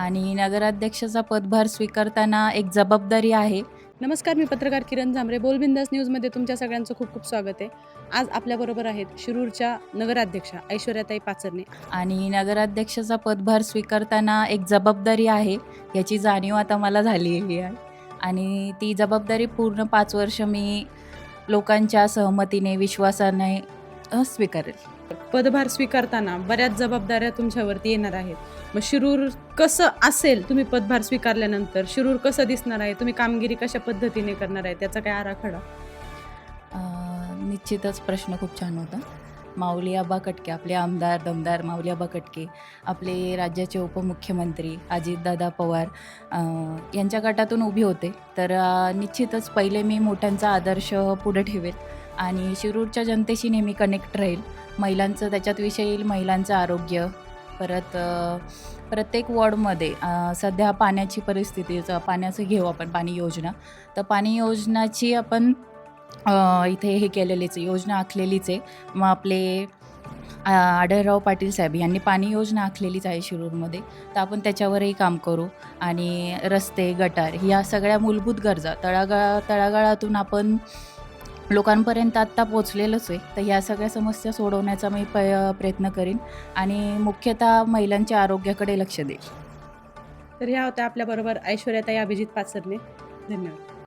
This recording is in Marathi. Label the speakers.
Speaker 1: आणि नगराध्यक्षाचा पदभार स्वीकारताना एक जबाबदारी आहे.
Speaker 2: नमस्कार, मी पत्रकार किरण झांबरे. बोलबिंदास न्यूजमध्ये तुमच्या सगळ्यांचं खूप खूप स्वागत आहे. आज आपल्याबरोबर आहेत शिरूरच्या नगराध्यक्षा ऐश्वर्याताई पाचरणे.
Speaker 1: आणि नगराध्यक्षाचा पदभार स्वीकारताना एक जबाबदारी आहे, याची जाणीव आता मला झालेली आहे. आणि ती जबाबदारी पूर्ण 5 वर्ष मी लोकांच्या सहमतीने, विश्वासाने स्वीकारेल.
Speaker 2: पदभार स्वीकारताना बऱ्याच जबाबदाऱ्या तुमच्यावरती येणार आहेत. मग शिरूर कसं असेल तुम्ही पदभार स्वीकारल्यानंतर? शिरूर कसं दिसणार आहे? तुम्ही कामगिरी कशा पद्धतीने करणार आहे? त्याचा काय आराखडा?
Speaker 1: निश्चितच प्रश्न खूप छान होता. माऊली आबा कटके, आपले आमदार, दमदार माऊली आबा कटके, आपले राज्याचे उपमुख्यमंत्री अजितदादा पवार यांच्या गटातून उभी होते. तर निश्चितच पहिले मी मोठ्यांचा आदर्श पुढे ठेवेल आणि शिरूरच्या जनतेशी नेहमी कनेक्ट राहील. महिलांचं त्याच्यात विषय येईल, महिलांचं आरोग्य. परत प्रत्येक वॉर्डमध्ये सध्या पाण्याची परिस्थितीचं पाण्याचं घेऊ आपण पाणी योजना. तर पाणी योजनाची आपण इथे हे केलेलीच आहे, योजना आखलेलीच आहे. मग आपले आढळराव पाटील साहेब यांनी पाणी योजना आखलेलीच आहे शिरूरमध्ये. तर आपण त्याच्यावरही काम करू आणि रस्ते, गटार ह्या सगळ्या मूलभूत गरजा तळागाळातून आपण लोकांपर्यंत आत्ता पोचलेलंच आहे. तर ह्या सगळ्या समस्या सोडवण्याचा मी प्रयत्न करीन आणि मुख्यतः महिलांच्या आरोग्याकडे लक्ष देईल.
Speaker 2: तर ह्या होत्या आपल्याबरोबर ऐश्वर्याताई अभिजित पाचरणे. धन्यवाद.